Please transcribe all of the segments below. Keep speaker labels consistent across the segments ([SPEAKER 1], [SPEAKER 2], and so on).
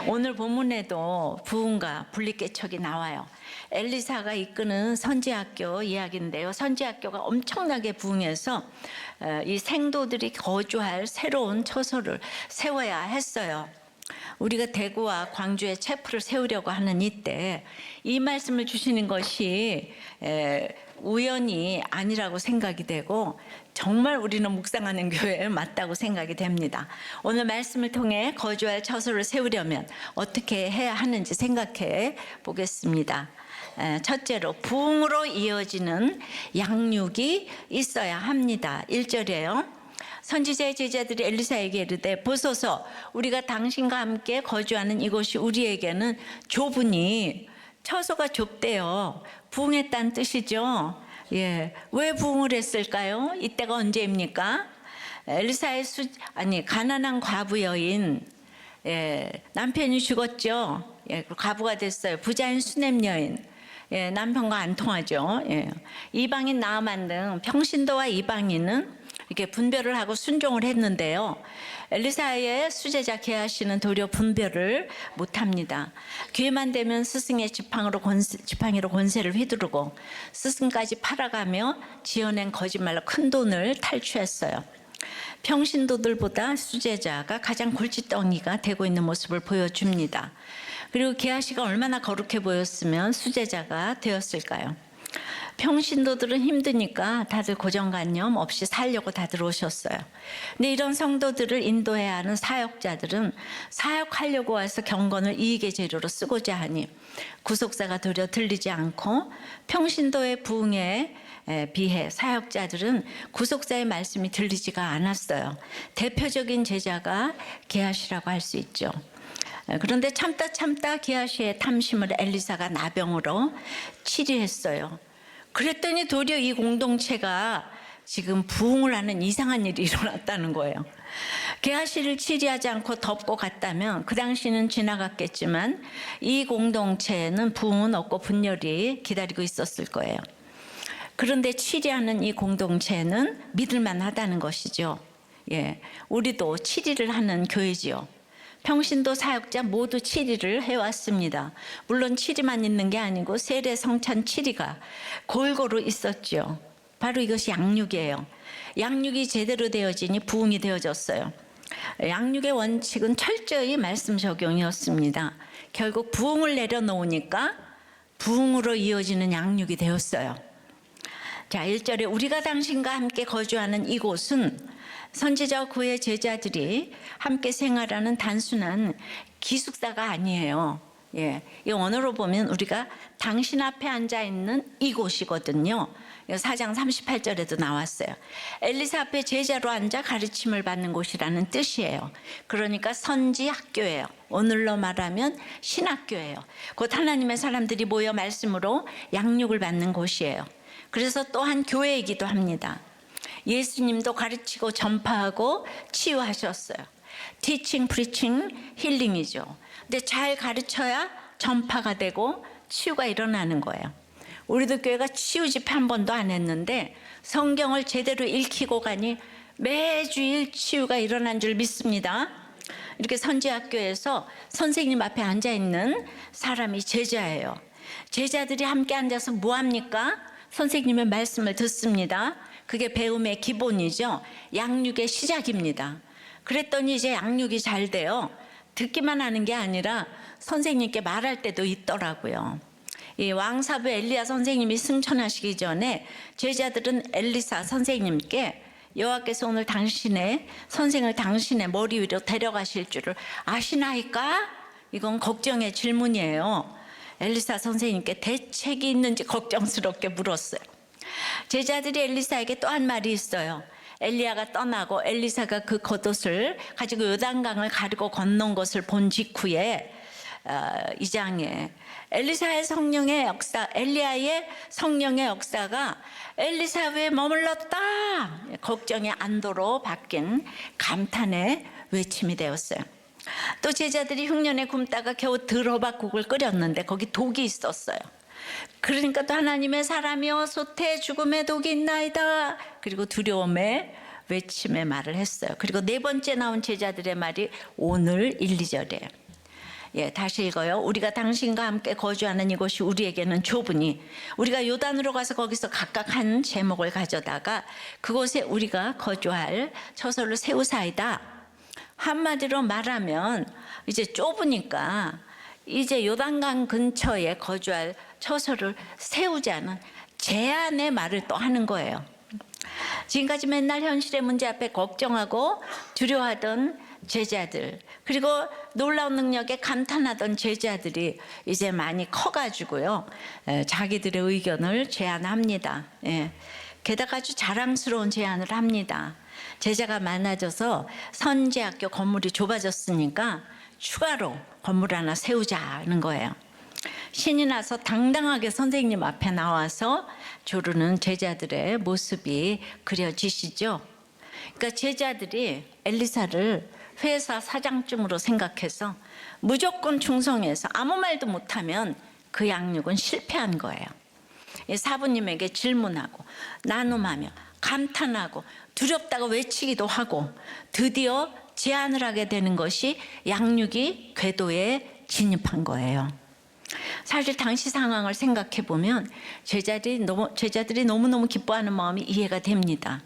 [SPEAKER 1] 오늘 본문에도 부흥과 분리개척이 나와요. 엘리사가 이끄는 선지학교 이야기인데요. 선지학교가 엄청나게 부흥해서 이 생도들이 거주할 새로운 처소를 세워야 했어요. 우리가 대구와 광주에 체프를 세우려고 하는 이때 이 말씀을 주시는 것이 우연이 아니라고 생각이 되고 정말 우리는 묵상하는 교회에 맞다고 생각이 됩니다. 오늘 말씀을 통해 거주할 처소를 세우려면 어떻게 해야 하는지 생각해 보겠습니다. 첫째로 부흥으로 이어지는 양육이 있어야 합니다. 1절에요. 선지자의 제자들이 엘리사에게 이르되 보소서 우리가 당신과 함께 거주하는 이곳이 우리에게는 좁으니 처소가 좁대요. 부흥했다는 뜻이죠. 예, 왜 부흥을 했을까요? 이때가 언제입니까? 엘리사의 가난한 과부 여인, 남편이 죽었죠. 과부가 됐어요. 부자인 수넴 여인, 남편과 안 통하죠. 이방인 나아만 등 평신도와 이방인은 이렇게 분별을 하고 순종을 했는데요. 엘리사의 수제자 게하시는 도리어 분별을 못합니다. 기회만 되면 스승의 지팡이로 권세를 휘두르고 스승까지 팔아가며 지어낸 거짓말로 큰 돈을 탈취했어요. 평신도들보다 수제자가 가장 골칫덩이가 되고 있는 모습을 보여줍니다. 그리고 게하시가 얼마나 거룩해 보였으면 수제자가 되었을까요? 평신도들은 힘드니까 다들 고정관념 없이 살려고 다들 오셨어요. 근데 이런 성도들을 인도해야 하는 사역자들은 사역하려고 와서 경건을 이익의 재료로 쓰고자 하니 구속사가 도려 들리지 않고 평신도의 부흥에 비해 사역자들은 구속사의 말씀이 들리지가 않았어요. 대표적인 제자가 게하시라고 할 수 있죠. 그런데 참다 게하시의 탐심을 엘리사가 나병으로 치료했어요. 그랬더니 도리어 이 공동체가 지금 부흥을 하는 이상한 일이 일어났다는 거예요. 게하시를 치리하지 않고 덮고 갔다면 그 당시는 지나갔겠지만 이 공동체에는 부흥은 없고 분열이 기다리고 있었을 거예요. 그런데 치리하는 이 공동체는 믿을만 하다는 것이죠. 우리도 치리를 하는 교회지요. 평신도 사역자 모두 치리를 해왔습니다. 물론 치리만 있는 게 아니고 세례 성찬 치리가 골고루 있었죠. 바로 이것이 양육이에요. 양육이 제대로 되어지니 부흥이 되어졌어요. 양육의 원칙은 철저히 말씀 적용이었습니다. 결국 부흥을 내려놓으니까 부흥으로 이어지는 양육이 되었어요. 자, 1절에 우리가 당신과 함께 거주하는 이곳은 선지자와 그의 제자들이 함께 생활하는 단순한 기숙사가 아니에요. 이 언어로 보면 우리가 당신 앞에 앉아 있는 이곳이거든요. 4장 38절에도 나왔어요. 엘리사 앞에 제자로 앉아 가르침을 받는 곳이라는 뜻이에요. 그러니까 선지학교예요. 오늘로 말하면 신학교예요. 곧 하나님의 사람들이 모여 말씀으로 양육을 받는 곳이에요. 그래서 또한 교회이기도 합니다. 예수님도 가르치고 전파하고 치유하셨어요. 티칭, 프리칭, 힐링이죠. 근데 잘 가르쳐야 전파가 되고 치유가 일어나는 거예요. 우리도 교회가 치유 집회 한 번도 안 했는데 성경을 제대로 읽히고 가니 매주일 치유가 일어난 줄 믿습니다. 이렇게 선지학교에서 선생님 앞에 앉아 있는 사람이 제자예요. 제자들이 함께 앉아서 뭐 합니까? 선생님의 말씀을 듣습니다. 그게 배움의 기본이죠. 양육의 시작입니다. 그랬더니 이제 양육이 잘 돼요. 듣기만 하는 게 아니라 선생님께 말할 때도 있더라고요. 이 왕사부 엘리야 선생님이 승천하시기 전에 제자들은 엘리사 선생님께 여호와께서 오늘 당신의 선생을 당신의 머리 위로 데려가실 줄을 아시나이까? 이건 걱정의 질문이에요. 엘리사 선생님께 대책이 있는지 걱정스럽게 물었어요. 제자들이 엘리사에게 또 한 말이 있어요. 엘리야가 떠나고 엘리사가 그 겉옷을 가지고 요단강을 가르고 건넌 것을 본 직후에 2장에 엘리사의 성령의 역사, 엘리야의 성령의 역사가 엘리사 위에 머물렀다. 걱정의 안도로 바뀐 감탄의 외침이 되었어요. 또 제자들이 흉년에 굶다가 겨우 들어박국을 끓였는데 거기 독이 있었어요. 그러니까 또 하나님의 사람이여 솥에 죽음의 독이 있나이다. 그리고 두려움의 외침의 말을 했어요. 그리고 네 번째 나온 제자들의 말이 오늘 1, 2절이에요. 다시 읽어요. 우리가 당신과 함께 거주하는 이곳이 우리에게는 좁으니 우리가 요단으로 가서 거기서 각각 한 제목을 가져다가 그곳에 우리가 거주할 처소를 세우사이다. 한마디로 말하면 이제 좁으니까 이제 요단강 근처에 거주할 처소를 세우자는 제안의 말을 또 하는 거예요. 지금까지 맨날 현실의 문제 앞에 걱정하고 두려워하던 제자들, 그리고 놀라운 능력에 감탄하던 제자들이 이제 많이 커가지고요, 자기들의 의견을 제안합니다. 게다가 아주 자랑스러운 제안을 합니다. 제자가 많아져서 선지학교 건물이 좁아졌으니까 추가로 건물 하나 세우자는 거예요. 신이 나서 당당하게 선생님 앞에 나와서 조르는 제자들의 모습이 그려지시죠. 그러니까 제자들이 엘리사를 회사 사장쯤으로 생각해서 무조건 충성해서 아무 말도 못하면 그 양육은 실패한 거예요. 사부님에게 질문하고 나눔하며 감탄하고 두렵다고 외치기도 하고 드디어 제안을 하게 되는 것이 양육이 궤도에 진입한 거예요. 사실 당시 상황을 생각해 보면 제자들이 너무너무 기뻐하는 마음이 이해가 됩니다.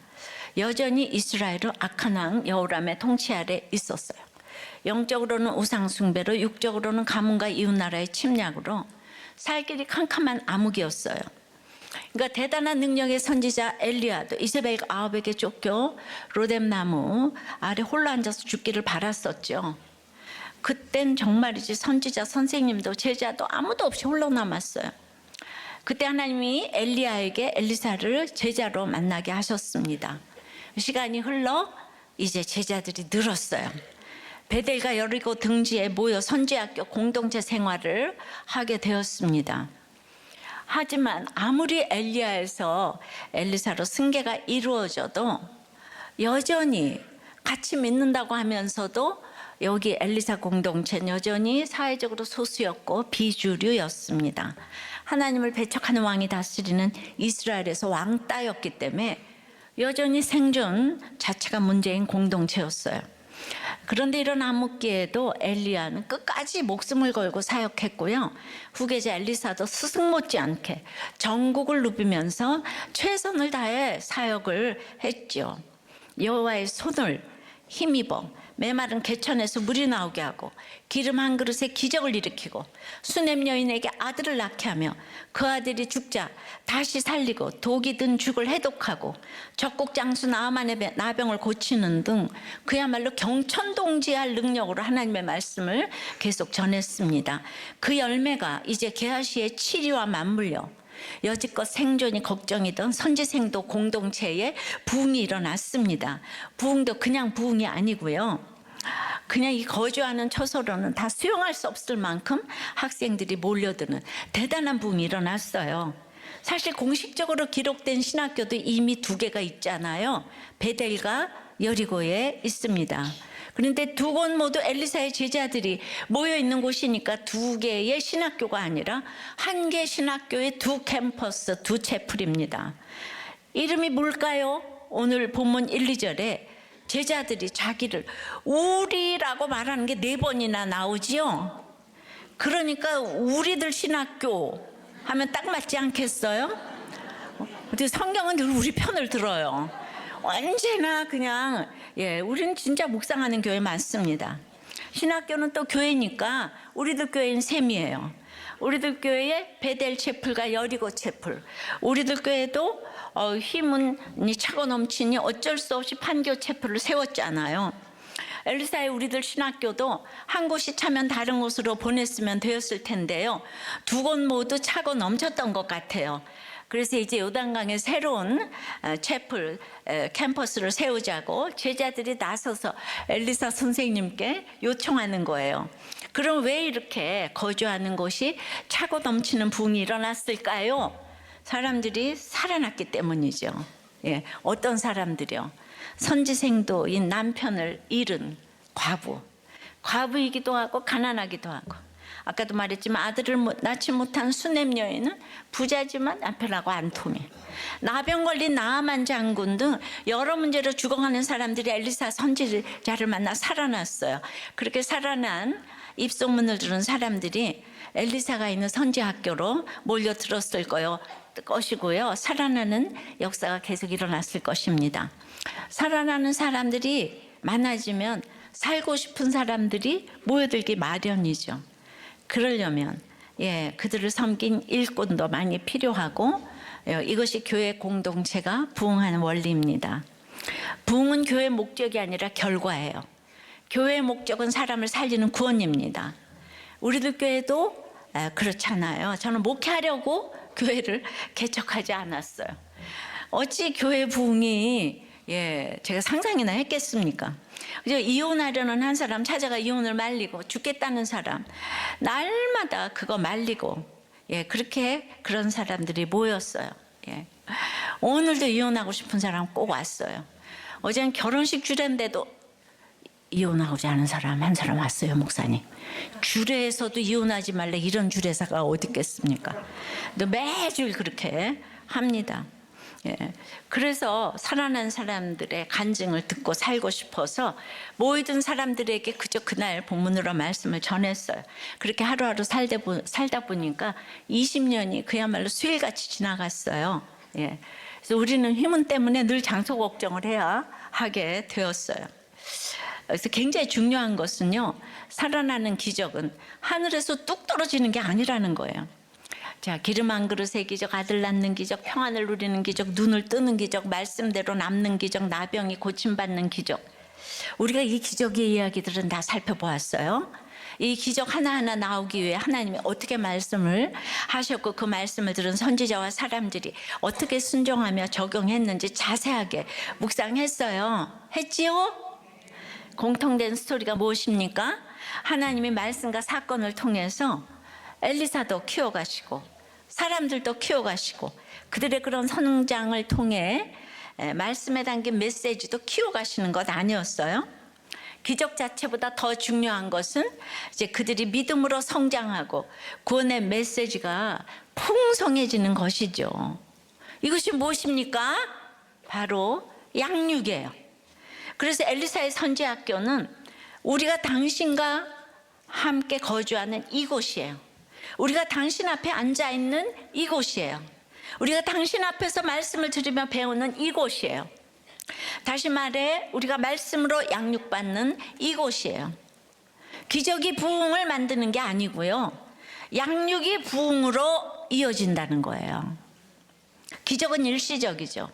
[SPEAKER 1] 여전히 이스라엘은 악한 왕 여호람의 통치 아래 있었어요. 영적으로는 우상 숭배로, 육적으로는 가문과 이웃나라의 침략으로 살 길이 캄캄한 암흑이었어요. 그러니까 대단한 능력의 선지자 엘리야도 이세벨 아합에게 쫓겨 로뎀나무 아래 홀로 앉아서 죽기를 바랐었죠. 그땐 정말이지 선지자 선생님도 제자도 아무도 없이 홀로 남았어요. 그때 하나님이 엘리야에게 엘리사를 제자로 만나게 하셨습니다. 시간이 흘러 이제 제자들이 늘었어요. 베델과 여리고 등지에 모여 선지학교 공동체 생활을 하게 되었습니다. 하지만 아무리 엘리야에서 엘리사로 승계가 이루어져도 여전히 같이 믿는다고 하면서도 여기 엘리사 공동체는 여전히 사회적으로 소수였고 비주류였습니다. 하나님을 배척하는 왕이 다스리는 이스라엘에서 왕따였기 때문에 여전히 생존 자체가 문제인 공동체였어요. 그런데 이런 암흑기에도 엘리야는 끝까지 목숨을 걸고 사역했고요. 후계자 엘리사도 스승 못지않게 전국을 누비면서 최선을 다해 사역을 했죠. 여호와의 손을 힘입어 메마른 개천에서 물이 나오게 하고 기름 한 그릇에 기적을 일으키고 수넴 여인에게 아들을 낳게 하며 그 아들이 죽자 다시 살리고 독이 든 죽을 해독하고 적국 장수 나아만의 나병을 고치는 등 그야말로 경천동지할 능력으로 하나님의 말씀을 계속 전했습니다. 그 열매가 이제 게하시의 치리와 맞물려 여지껏 생존이 걱정이던 선지생도 공동체에 부흥이 일어났습니다. 부흥도 그냥 부흥이 아니고요. 그냥 이 거주하는 처소로는 다 수용할 수 없을 만큼 학생들이 몰려드는 대단한 부흥이 일어났어요. 사실 공식적으로 기록된 신학교도 이미 2개가 있잖아요. 베델과 여리고에 있습니다. 그런데 2곳 모두 엘리사의 제자들이 모여있는 곳이니까 2개의 신학교가 아니라 1개 신학교의 2 캠퍼스, 2 채플입니다. 이름이 뭘까요? 오늘 본문 1, 2절에 제자들이 자기를 우리라고 말하는 게 4번이나 나오지요. 그러니까 우리들 신학교 하면 딱 맞지 않겠어요? 근데 성경은 늘 우리 편을 들어요. 언제나 그냥 우리는 진짜 묵상하는 교회 많습니다. 신학교는 또 교회니까 우리들 교회는 셈이에요. 우리들 교회에 베델 채플과 여리고 채플, 우리들 교회도 힘이 차고 넘치니 어쩔 수 없이 판교 채플을 세웠잖아요. 엘리사의 우리들 신학교도 한 곳이 차면 다른 곳으로 보냈으면 되었을 텐데요. 2곳 모두 차고 넘쳤던 것 같아요. 그래서 이제 요단강에 새로운 채플 캠퍼스를 세우자고 제자들이 나서서 엘리사 선생님께 요청하는 거예요. 그럼 왜 이렇게 거주하는 곳이 차고 넘치는 부흥이 일어났을까요? 사람들이 살아났기 때문이죠. 어떤 사람들이요? 선지생도인 남편을 잃은 과부이기도 하고 가난하기도 하고 아까도 말했지만 아들을 낳지 못한 수넴 여인은 부자지만 남편하고 안 통해. 나병 걸린 나아만 장군 등 여러 문제로 죽어가는 사람들이 엘리사 선지자를 만나 살아났어요. 그렇게 살아난 입소문을 들은 사람들이 엘리사가 있는 선지학교로 몰려들었을 것이고요. 살아나는 역사가 계속 일어났을 것입니다. 살아나는 사람들이 많아지면 살고 싶은 사람들이 모여들기 마련이죠. 그러려면 그들을 섬긴 일꾼도 많이 필요하고 이것이 교회 공동체가 부흥하는 원리입니다. 부흥은 교회의 목적이 아니라 결과예요. 교회의 목적은 사람을 살리는 구원입니다. 우리들 교회도 그렇잖아요. 저는 목회하려고 교회를 개척하지 않았어요. 어찌 교회 부흥이 제가 상상이나 했겠습니까? 그죠? 이혼하려는 한 사람 찾아가 이혼을 말리고 죽겠다는 사람 날마다 그거 말리고 그렇게 그런 사람들이 모였어요. 오늘도 이혼하고 싶은 사람 꼭 왔어요. 어제는 결혼식 주례인데도 이혼하고자 하는 사람 한 사람 왔어요. 목사님, 주례에서도 이혼하지 말래 이런 주례사가 어디 있겠습니까? 매주 그렇게 합니다. 그래서 살아난 사람들의 간증을 듣고 살고 싶어서 모이던 사람들에게 그저 그날 본문으로 말씀을 전했어요. 그렇게 하루하루 살다 보니까 20년이 그야말로 수일같이 지나갔어요. 그래서 우리는 힘은 때문에 늘 장소 걱정을 해야 하게 되었어요. 그래서 굉장히 중요한 것은요, 살아나는 기적은 하늘에서 뚝 떨어지는 게 아니라는 거예요. 자, 기름 한 그릇의 기적, 아들 낳는 기적, 평안을 누리는 기적, 눈을 뜨는 기적, 말씀대로 남는 기적, 나병이 고침받는 기적. 우리가 이 기적의 이야기들은 다 살펴보았어요. 이 기적 하나하나 나오기 위해 하나님이 어떻게 말씀을 하셨고 그 말씀을 들은 선지자와 사람들이 어떻게 순종하며 적용했는지 자세하게 묵상했어요. 했지요? 공통된 스토리가 무엇입니까? 하나님이 말씀과 사건을 통해서 엘리사도 키워가시고 사람들도 키워가시고 그들의 그런 성장을 통해 말씀에 담긴 메시지도 키워가시는 것 아니었어요? 기적 자체보다 더 중요한 것은 이제 그들이 믿음으로 성장하고 구원의 메시지가 풍성해지는 것이죠. 이것이 무엇입니까? 바로 양육이에요. 그래서 엘리사의 선지학교는 우리가 당신과 함께 거주하는 이곳이에요. 우리가 당신 앞에 앉아있는 이곳이에요. 우리가 당신 앞에서 말씀을 들으며 배우는 이곳이에요. 다시 말해 우리가 말씀으로 양육받는 이곳이에요. 기적이 부흥을 만드는 게 아니고요, 양육이 부흥으로 이어진다는 거예요. 기적은 일시적이죠.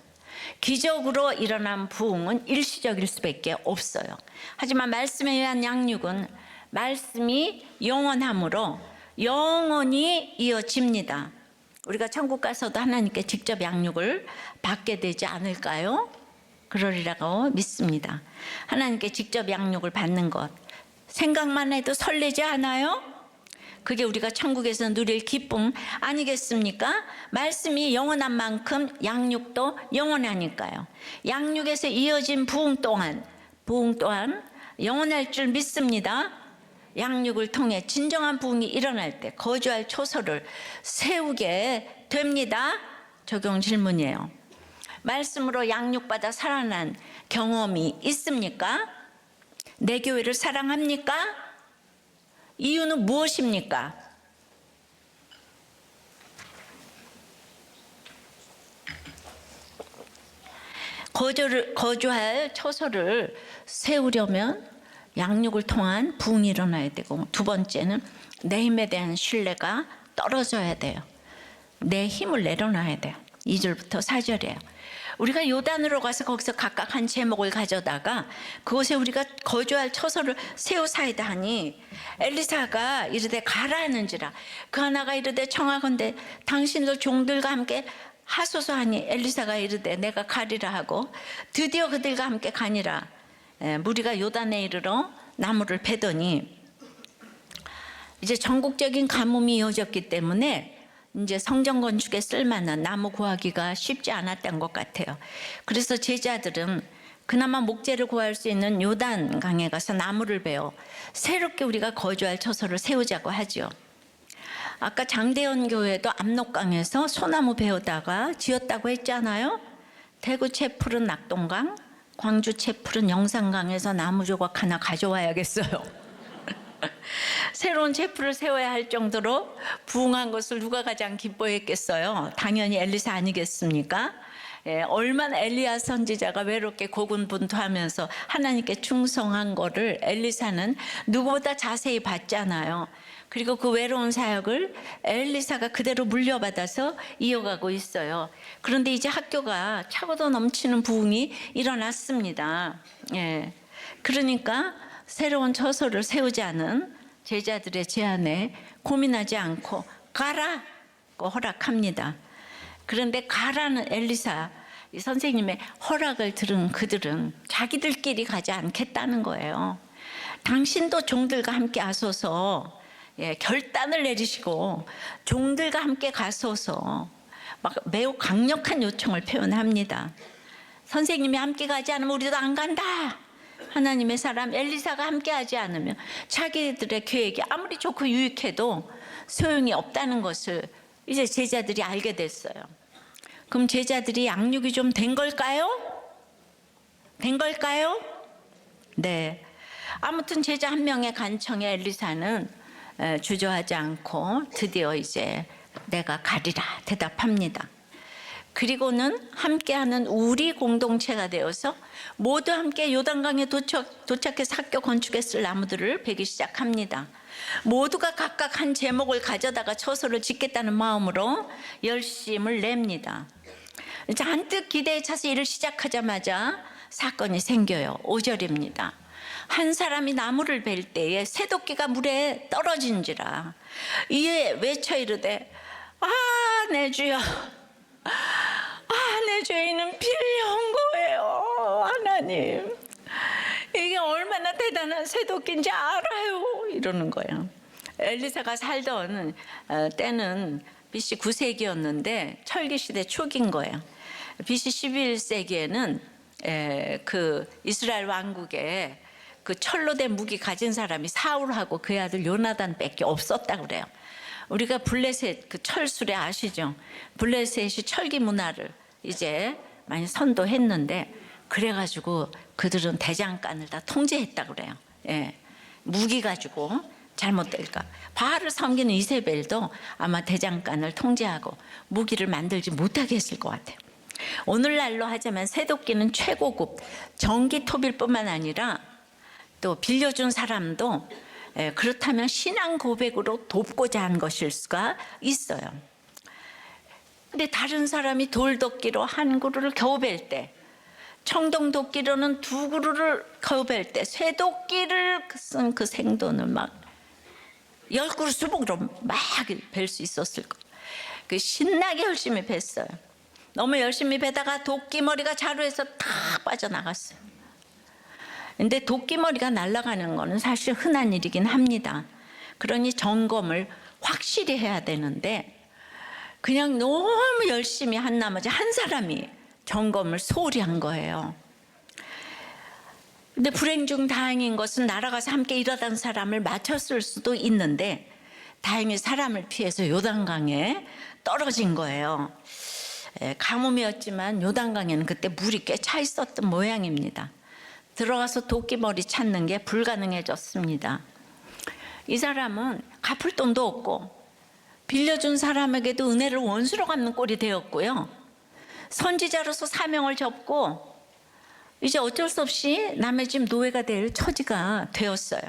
[SPEAKER 1] 기적으로 일어난 부흥은 일시적일 수밖에 없어요. 하지만 말씀에 의한 양육은 말씀이 영원함으로 영원히 이어집니다. 우리가 천국 가서도 하나님께 직접 양육을 받게 되지 않을까요? 그러리라고 믿습니다. 하나님께 직접 양육을 받는 것 생각만 해도 설레지 않아요? 그게 우리가 천국에서 누릴 기쁨 아니겠습니까? 말씀이 영원한 만큼 양육도 영원하니까요. 양육에서 이어진 부흥 또한 영원할 줄 믿습니다. 양육을 통해 진정한 부흥이 일어날 때 거주할 초소를 세우게 됩니다. 적용 질문이에요. 말씀으로 양육받아 살아난 경험이 있습니까? 내 교회를 사랑합니까? 이유는 무엇입니까? 거주할 처소를 세우려면 양육을 통한 부흥이 일어나야 되고, 두 번째는 내 힘에 대한 신뢰가 떨어져야 돼요. 내 힘을 내려놔야 돼요. 2절부터 4절이에요. 우리가 요단으로 가서 거기서 각각 한 제목을 가져다가 그곳에 우리가 거주할 처소를 세우사이다 하니 엘리사가 이르되 가라 하는지라 그 하나가 이르되 청하건대 당신들 종들과 함께 하소서 하니 엘리사가 이르되 내가 가리라 하고 드디어 그들과 함께 가니라. 무리가 요단에 이르러 나무를 베더니 이제 전국적인 가뭄이 이어졌기 때문에 이제 성전 건축에 쓸만한 나무 구하기가 쉽지 않았던 것 같아요. 그래서 제자들은 그나마 목재를 구할 수 있는 요단강에 가서 나무를 베어 새롭게 우리가 거주할 처소를 세우자고 하죠. 아까 장대현 교회도 압록강에서 소나무 베어다가 지었다고 했잖아요. 대구 채풀은 낙동강, 광주 채풀은 영산강에서 나무 조각 하나 가져와야겠어요. 새로운 채풀을 세워야 할 정도로 부흥한 것을 누가 가장 기뻐했겠어요? 당연히 엘리사 아니겠습니까? 얼마나 엘리야 선지자가 외롭게 고군분투하면서 하나님께 충성한 거를 엘리사는 누구보다 자세히 봤잖아요. 그리고 그 외로운 사역을 엘리사가 그대로 물려받아서 이어가고 있어요. 그런데 이제 학교가 차고도 넘치는 부흥이 일어났습니다. 그러니까 새로운 처소를 세우자는 제자들의 제안에 고민하지 않고 가라고 허락합니다. 그런데 가라는 엘리사 이 선생님의 허락을 들은 그들은 자기들끼리 가지 않겠다는 거예요. 당신도 종들과 함께 하소서, 결단을 내리시고 종들과 함께 가소서, 막 매우 강력한 요청을 표현합니다. 선생님이 함께 가지 않으면 우리도 안 간다. 하나님의 사람 엘리사가 함께 하지 않으면 자기들의 계획이 아무리 좋고 유익해도 소용이 없다는 것을 이제 제자들이 알게 됐어요. 그럼 제자들이 양육이 좀 된 걸까요? 된 걸까요? 네. 아무튼 제자 한 명의 간청에 엘리사는 주저하지 않고 드디어 이제 내가 가리라 대답합니다. 그리고는 함께하는 우리 공동체가 되어서 모두 함께 요단강에 도착해서 학교 건축에 쓸 나무들을 베기 시작합니다. 모두가 각각 한 제목을 가져다가 처소를 짓겠다는 마음으로 열심을 냅니다. 잔뜩 기대에 차서 일을 시작하자마자 사건이 생겨요. 5절입니다. 한 사람이 나무를 벨 때에 새도끼가 물에 떨어진지라 이에 외쳐 이르되 아 내 주여, 내 죄인은 빌려온 거예요. 하나님, 이게 얼마나 대단한 새도끼인지 알아요. 이러는 거예요. 엘리사가 살던 때는 BC 9세기였는데 철기 시대 초기인 거예요. BC 11세기에는 그 이스라엘 왕국에 그 철로 된 무기 가진 사람이 사울하고 그의 아들 요나단밖에 없었다고 그래요. 우리가 블레셋 그 철수레 아시죠? 블레셋이 철기 문화를 이제 많이 선도했는데 그래가지고 그들은 대장간을 다 통제했다고 그래요. 무기 가지고 잘못될까. 바알을 섬기는 이세벨도 아마 대장간을 통제하고 무기를 만들지 못하게 했을 것 같아요. 오늘날로 하자면 새도끼는 최고급 전기톱일 뿐만 아니라 또 빌려준 사람도 그렇다면 신앙 고백으로 돕고자 한 것일 수가 있어요. 근데 다른 사람이 돌도끼로 한 그루를 겨우 벨 때, 청동도끼로는 2그루를 겨우 벨 때, 쇠도끼를 쓴 그 생돈을 막 10그루 수복으로 막 벨 수 있었을 거. 그 신나게 열심히 뱄어요. 너무 열심히 베다가 도끼머리가 자루에서 탁 빠져나갔어요. 근데 도끼머리가 날아가는 거는 사실 흔한 일이긴 합니다. 그러니 점검을 확실히 해야 되는데 그냥 너무 열심히 한 나머지 한 사람이 점검을 소홀히 한 거예요. 근데 불행 중 다행인 것은 날아가서 함께 일하던 사람을 맞췄을 수도 있는데 다행히 사람을 피해서 요단강에 떨어진 거예요. 가뭄이었지만 요단강에는 그때 물이 꽤 차 있었던 모양입니다. 들어가서 도끼머리 찾는 게 불가능해졌습니다. 이 사람은 갚을 돈도 없고 빌려준 사람에게도 은혜를 원수로 갚는 꼴이 되었고요. 선지자로서 사명을 접고 이제 어쩔 수 없이 남의 집 노예가 될 처지가 되었어요.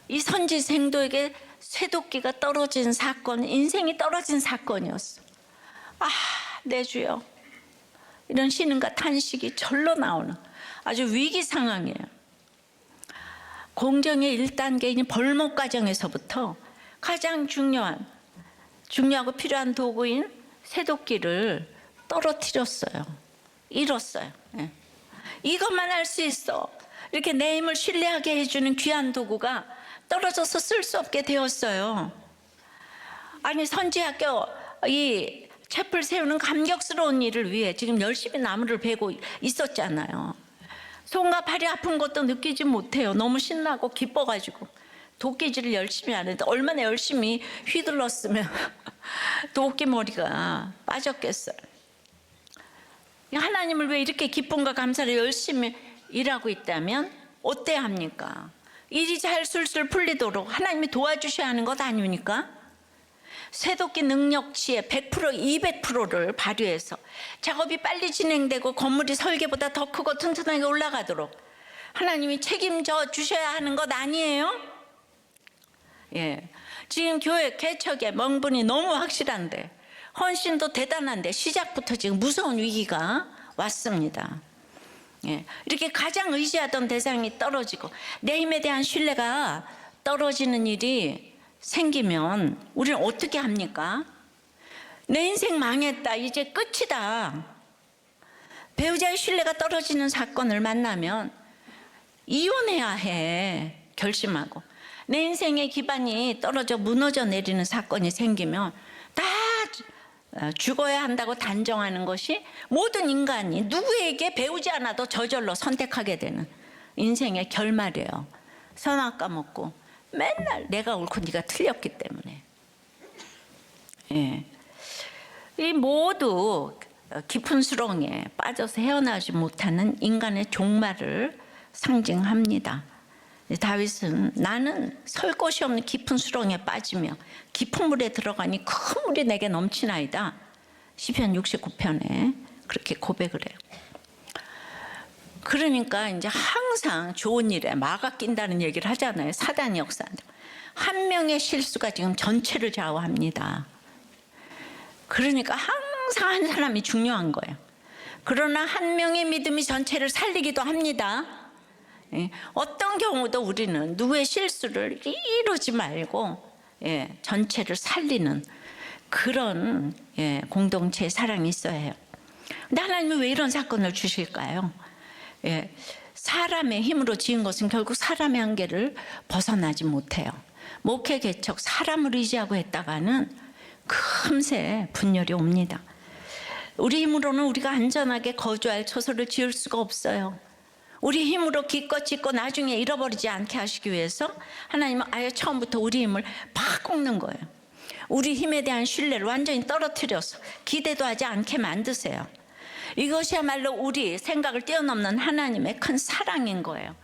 [SPEAKER 1] 이 선지 생도에게 쇠도끼가 떨어진 사건, 인생이 떨어진 사건이었어. 아, 내 주여. 이런 신음과 탄식이 절로 나오는 아주 위기 상황이에요. 공정의 1단계인 벌목 과정에서부터 가장 중요하고 필요한 도구인 쇠도끼를 떨어뜨렸어요. 잃었어요. 이것만 할 수 있어. 이렇게 내 힘을 신뢰하게 해주는 귀한 도구가 떨어져서 쓸 수 없게 되었어요. 아니 선지학교 이 채플 세우는 감격스러운 일을 위해 지금 열심히 나무를 베고 있었잖아요. 손과 발이 아픈 것도 느끼지 못해요. 너무 신나고 기뻐가지고 도끼질을 열심히 하는데 얼마나 열심히 휘둘렀으면 도끼 머리가 빠졌겠어요. 하나님을 왜 이렇게 기쁨과 감사를 열심히 일하고 있다면 어때야 합니까? 일이 잘 술술 풀리도록 하나님이 도와주셔야 하는 것 아닙니까? 쇠도끼 능력치의 100%, 200%를 발휘해서 작업이 빨리 진행되고 건물이 설계보다 더 크고 튼튼하게 올라가도록 하나님이 책임져 주셔야 하는 것 아니에요? 예, 지금 교회 개척의 명분이 너무 확실한데, 헌신도 대단한데 시작부터 지금 무서운 위기가 왔습니다. 예, 이렇게 가장 의지하던 대상이 떨어지고 내 힘에 대한 신뢰가 떨어지는 일이 생기면 우리는 어떻게 합니까? 내 인생 망했다, 이제 끝이다. 배우자의 신뢰가 떨어지는 사건을 만나면 이혼해야 해 결심하고, 내 인생의 기반이 떨어져 무너져 내리는 사건이 생기면 다 죽어야 한다고 단정하는 것이 모든 인간이 누구에게 배우지 않아도 저절로 선택하게 되는 인생의 결말이에요. 선악 까먹고 맨날 내가 옳고 네가 틀렸기 때문에. 예. 이 모두 깊은 수렁에 빠져서 헤어나지 못하는 인간의 종말을 상징합니다. 다윗은 나는 설 곳이 없는 깊은 수렁에 빠지며 깊은 물에 들어가니 큰 물이 내게 넘치나이다. 시편 69편에 그렇게 고백을 해요. 그러니까 이제 항상 좋은 일에 막아 낀다는 얘기를 하잖아요. 사단이 역사한다. 한 명의 실수가 지금 전체를 좌우합니다. 그러니까 항상 한 사람이 중요한 거예요. 그러나 한 명의 믿음이 전체를 살리기도 합니다. 어떤 경우도 우리는 누구의 실수를 이루지 말고 전체를 살리는 그런 공동체의 사랑이 있어야 해요. 근데 하나님은 왜 이런 사건을 주실까요? 사람의 힘으로 지은 것은 결국 사람의 한계를 벗어나지 못해요. 목회 개척 사람을 의지하고 했다가는 금세 분열이 옵니다. 우리 힘으로는 우리가 안전하게 거주할 처소를 지을 수가 없어요. 우리 힘으로 기껏 짓고 나중에 잃어버리지 않게 하시기 위해서 하나님은 아예 처음부터 우리 힘을 팍 꺾는 거예요. 우리 힘에 대한 신뢰를 완전히 떨어뜨려서 기대도 하지 않게 만드세요. 이것이야말로 우리 생각을 뛰어넘는 하나님의 큰 사랑인 거예요.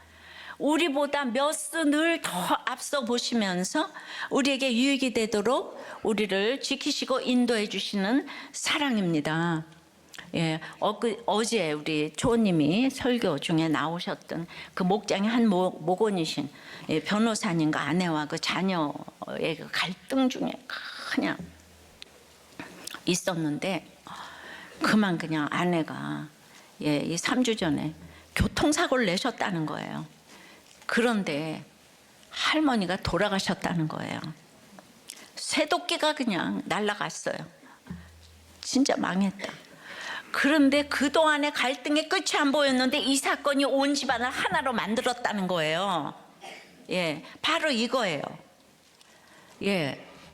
[SPEAKER 1] 우리보다 몇 수 늘 더 앞서 보시면서 우리에게 유익이 되도록 우리를 지키시고 인도해 주시는 사랑입니다. 어제 우리 초님이 설교 중에 나오셨던 그 목장의 한 목원이신 변호사님과 아내와 그 자녀의 그 갈등 중에 그냥 있었는데, 그만 그냥 아내가 이 3주 전에 교통사고를 내셨다는 거예요. 그런데 할머니가 돌아가셨다는 거예요. 쇠도끼가 그냥 날아갔어요. 진짜 망했다. 그런데 그동안의 갈등의 끝이 안 보였는데 이 사건이 온 집안을 하나로 만들었다는 거예요. 바로 이거예요.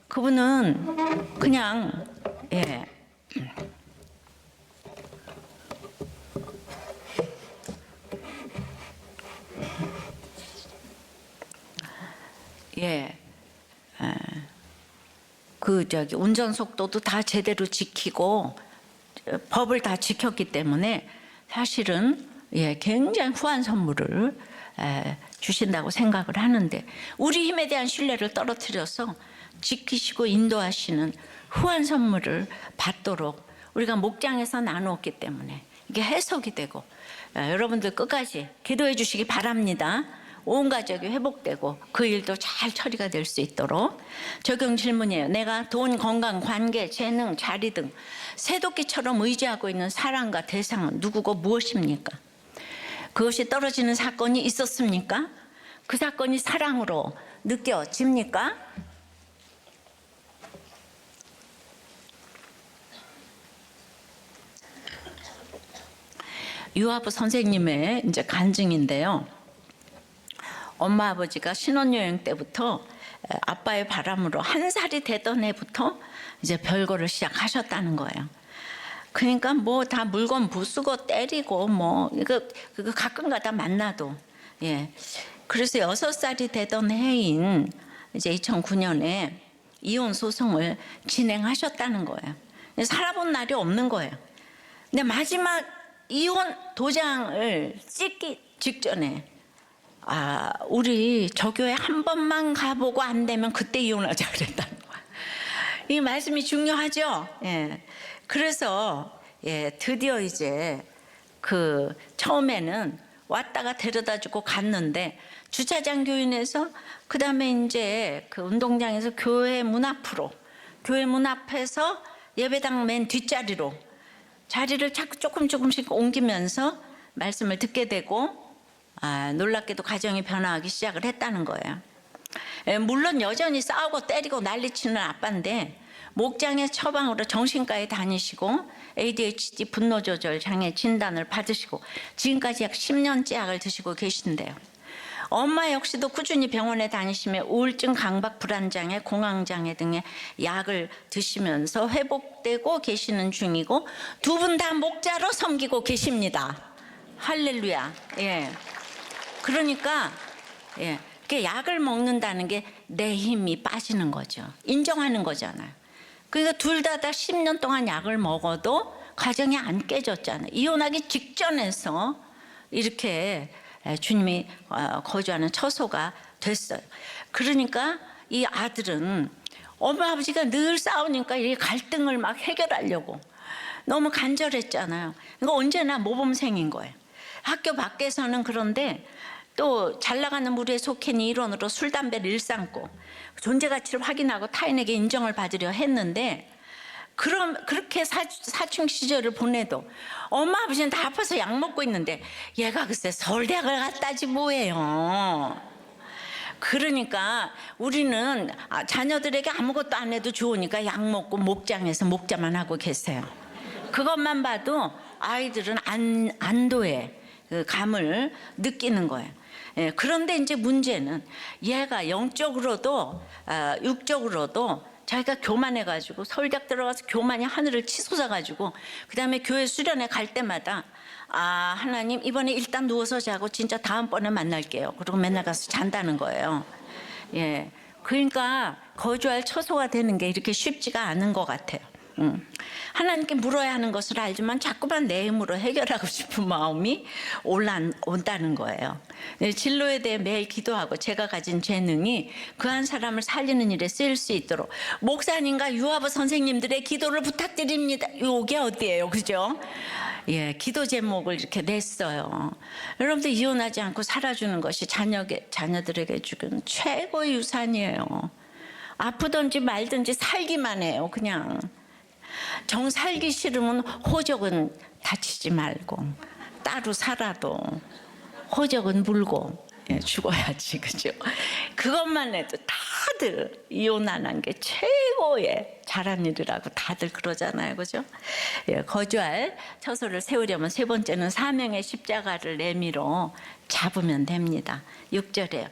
[SPEAKER 1] 그분은 그냥 운전 속도도 다 제대로 지키고 법을 다 지켰기 때문에 사실은 굉장히 후한 선물을 주신다고 생각을 하는데, 우리 힘에 대한 신뢰를 떨어뜨려서 지키시고 인도하시는 후한 선물을 받도록 우리가 목장에서 나누었기 때문에 이게 해석이 되고, 여러분들 끝까지 기도해 주시기 바랍니다. 온 가족이 회복되고 그 일도 잘 처리가 될 수 있도록. 적용 질문이에요. 내가 돈, 건강, 관계, 재능, 자리 등 쇠도끼처럼 의지하고 있는 사람과 대상은 누구고 무엇입니까? 그것이 떨어지는 사건이 있었습니까? 그 사건이 사랑으로 느껴집니까? 유아부 선생님의 이제 간증인데요. 엄마 아버지가 신혼여행 때부터 아빠의 바람으로 1살이 되던 해부터 이제 별거를 시작하셨다는 거예요. 그러니까 뭐 다 물건 부수고 때리고 뭐 그거 가끔가다 만나도. 예. 그래서 6살이 되던 해인 이제 2009년에 이혼 소송을 진행하셨다는 거예요. 살아본 날이 없는 거예요. 근데 마지막 이혼 도장을 찍기 직전에 우리 저 교회 한 번만 가보고 안 되면 그때 이혼하자 그랬다는 거예요. 이 말씀이 중요하죠. 예. 그래서 드디어 이제 처음에는 왔다가 데려다주고 갔는데 주차장 교인에서 그다음에 이제 그 운동장에서 교회 문 앞에서 예배당 맨 뒷자리로 자리를 자꾸 조금씩 옮기면서 말씀을 듣게 되고 놀랍게도 가정이 변화하기 시작을 했다는 거예요. 물론 여전히 싸우고 때리고 난리치는 아빠인데 목장의 처방으로 정신과에 다니시고 ADHD 분노조절 장애 진단을 받으시고 지금까지 약 10년째 약을 드시고 계신데요. 엄마 역시도 꾸준히 병원에 다니시며 우울증, 강박, 불안장애, 공황장애 등의 약을 드시면서 회복되고 계시는 중이고 두 분 다 목자로 섬기고 계십니다. 할렐루야. 예. 그러니까 그 약을 먹는다는 게 내 힘이 빠지는 거죠. 인정하는 거잖아요. 그러니까 둘 다 10년 동안 약을 먹어도 가정이 안 깨졌잖아요. 이혼하기 직전에서 이렇게 주님이 거주하는 처소가 됐어요. 그러니까 이 아들은 엄마 아버지가 늘 싸우니까 이 갈등을 막 해결하려고 너무 간절했잖아요. 그러니까 언제나 모범생인 거예요. 학교 밖에서는 그런데 또 잘 나가는 무리에 속해니 일원으로 술, 담배를 일삼고 존재 가치를 확인하고 타인에게 인정을 받으려 했는데 그렇게 사춘 시절을 보내도 엄마 아버지는 다 아파서 약 먹고 있는데 얘가 글쎄 서울대학을 갔다지 뭐예요. 그러니까 우리는 자녀들에게 아무것도 안 해도 좋으니까 약 먹고 목장에서 목자만 하고 계세요. 그것만 봐도 아이들은 안도의 그 감을 느끼는 거예요. 그런데 이제 문제는 얘가 영적으로도 육적으로도 자기가 교만해가지고 서울대학 들어가서 교만이 하늘을 치솟아가지고 그 다음에 교회 수련회 갈 때마다 하나님 이번에 일단 누워서 자고 진짜 다음번에 만날게요. 그리고 맨날 가서 잔다는 거예요. 예, 그러니까 거주할 처소가 되는 게 이렇게 쉽지가 않은 것 같아요. 하나님께 물어야 하는 것을 알지만 자꾸만 내 힘으로 해결하고 싶은 마음이 올라온다는 거예요. 진로에 대해 매일 기도하고 제가 가진 재능이 그 한 사람을 살리는 일에 쓰일 수 있도록 목사님과 유아부 선생님들의 기도를 부탁드립니다. 이게 어디예요, 그죠? 예, 기도 제목을 이렇게 냈어요. 여러분들 이혼하지 않고 살아주는 것이 자녀들에게 주는 최고의 유산이에요. 아프든지 말든지 살기만 해요, 그냥. 정 살기 싫으면 호적은 다치지 말고 따로 살아도 호적은 물고 죽어야지, 그죠? 그것만 해도 다들 이혼 안 한 게 최고의 잘한 일이라고 다들 그러잖아요, 그죠? 거주할 처소를 세우려면 세 번째는 사명의 십자가를 내밀어 잡으면 됩니다. 6절에요.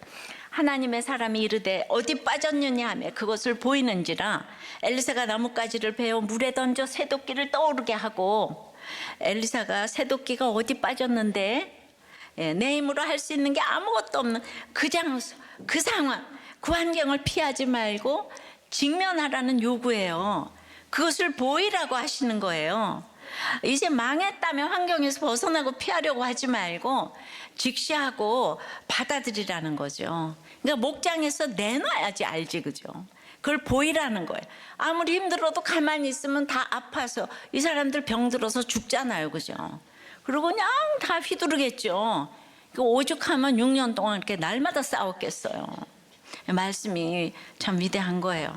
[SPEAKER 1] 하나님의 사람이 이르되 어디 빠졌느냐 하며 그것을 보이는지라 엘리사가 나뭇가지를 베어 물에 던져 새도끼를 떠오르게 하고 엘리사가 새도끼가 어디 빠졌는데 내 힘으로 할 수 있는 게 아무것도 없는 그 장소, 그 상황, 그 환경을 피하지 말고 직면하라는 요구예요. 그것을 보이라고 하시는 거예요. 이제 망했다면 환경에서 벗어나고 피하려고 하지 말고 직시하고 받아들이라는 거죠. 그러니까 목장에서 내놔야지 알지, 그죠? 그걸 보이라는 거예요. 아무리 힘들어도 가만히 있으면 다 아파서 이 사람들 병들어서 죽잖아요, 그죠? 그리고 그냥 다 휘두르겠죠. 오죽하면 6년 동안 이렇게 날마다 싸웠겠어요. 말씀이 참 위대한 거예요.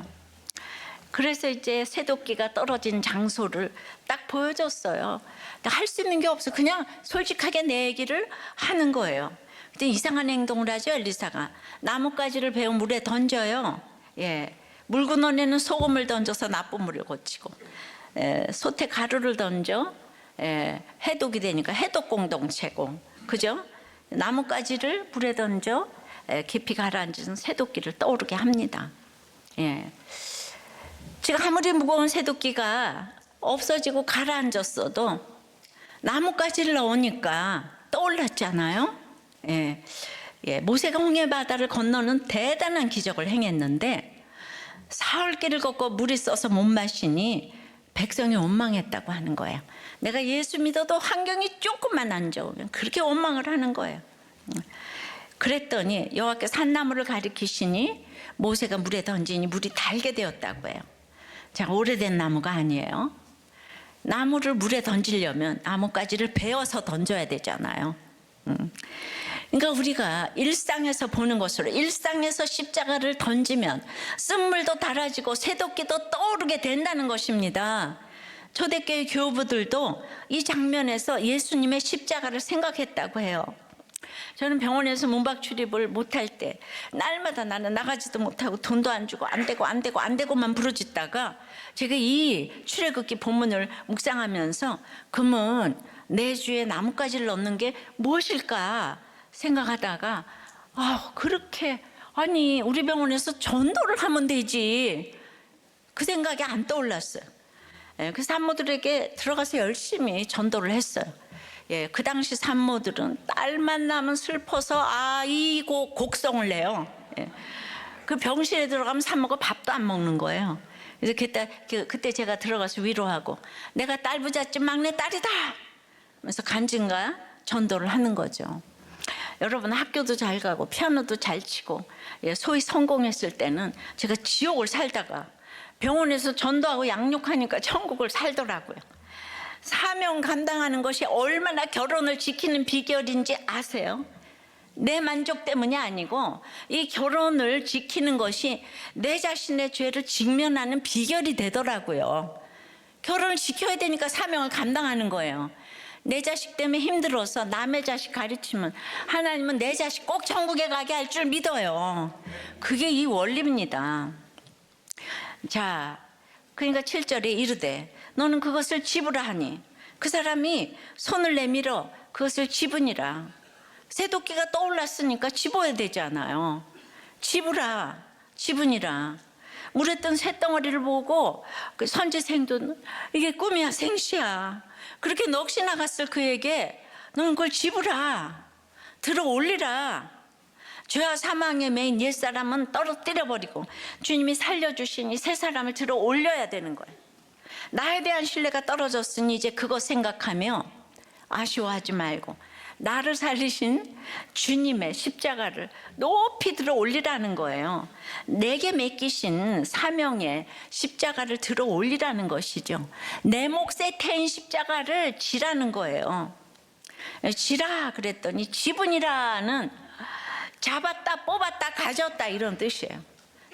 [SPEAKER 1] 그래서 이제 새도끼가 떨어진 장소를 딱 보여줬어요. 할 수 있는 게 없어. 그냥 솔직하게 내 얘기를 하는 거예요. 근데 이상한 행동을 하죠, 엘리사가. 나뭇가지를 베어 물에 던져요. 물구멍에는 소금을 던져서 나쁜 물을 고치고, 솥에 가루를 던져 해독이 되니까 해독 공동체고, 그죠? 나뭇가지를 불에 던져 깊이 가라앉은 새도끼를 떠오르게 합니다. 지금 아무리 무거운 새도끼가 없어지고 가라앉았어도 나뭇가지를 넣으니까 떠올랐잖아요. 예. 예, 모세가 홍해 바다를 건너는 대단한 기적을 행했는데 사흘길을 걷고 물이 써서 못 마시니 백성이 원망했다고 하는 거예요. 내가 예수 믿어도 환경이 조금만 안 좋으면 그렇게 원망을 하는 거예요. 그랬더니 여호와께서 산나무를 가리키시니 모세가 물에 던지니 물이 달게 되었다고 해요. 자, 오래된 나무가 아니에요. 나무를 물에 던지려면 나뭇가지를 베어서 던져야 되잖아요. 그러니까 우리가 일상에서 보는 것으로 일상에서 십자가를 던지면 쓴물도 달아지고 새도끼도 떠오르게 된다는 것입니다. 초대교회 교우들도 이 장면에서 예수님의 십자가를 생각했다고 해요. 저는 병원에서 문박 출입을 못할 때 날마다 나는 나가지도 못하고 돈도 안 주고 안 되고만 부르짖다가 제가 이 출애굽기 본문을 묵상하면서 그러면 내 주에 나뭇가지를 넣는 게 무엇일까 생각하다가 그렇게 아니 우리 병원에서 전도를 하면 되지 그 생각이 안 떠올랐어요. 그 산모들에게 들어가서 열심히 전도를 했어요. 예, 그 당시 산모들은 딸만 낳으면 슬퍼서 아이고 곡성을 내요. 예. 그 병실에 들어가면 산모가 밥도 안 먹는 거예요. 그래서 그때 제가 들어가서 위로하고 내가 딸 부잣집 막내 딸이다 하면서 간증과 전도를 하는 거죠. 여러분 학교도 잘 가고 피아노도 잘 치고 소위 성공했을 때는 제가 지옥을 살다가 병원에서 전도하고 양육하니까 천국을 살더라고요. 사명 감당하는 것이 얼마나 결혼을 지키는 비결인지 아세요? 내 만족 때문이 아니고 이 결혼을 지키는 것이 내 자신의 죄를 직면하는 비결이 되더라고요. 결혼을 지켜야 되니까 사명을 감당하는 거예요. 내 자식 때문에 힘들어서 남의 자식 가르치면 하나님은 내 자식 꼭 천국에 가게 할 줄 믿어요. 그게 이 원리입니다. 자, 그러니까 7절에 이르되 너는 그것을 집으라 하니 그 사람이 손을 내밀어 그것을 집으니라. 새도끼가 떠올랐으니까 집어야 되잖아요. 집으라, 집으니라. 물에 뜬 쇳덩어리를 보고 그 선지생도 이게 꿈이야 생시야 그렇게 넋이 나갔을 그에게 너는 그걸 집으라, 들어 올리라. 죄와 사망의 매인 옛사람은 떨어뜨려 버리고 주님이 살려주시니 새 사람을 들어 올려야 되는 거예요. 나에 대한 신뢰가 떨어졌으니 이제 그거 생각하며 아쉬워하지 말고 나를 살리신 주님의 십자가를 높이 들어 올리라는 거예요. 내게 맡기신 사명의 십자가를 들어 올리라는 것이죠. 내 몫에 태인 십자가를 지라는 거예요. 지라 그랬더니 지분이라는 잡았다 뽑았다 가졌다 이런 뜻이에요.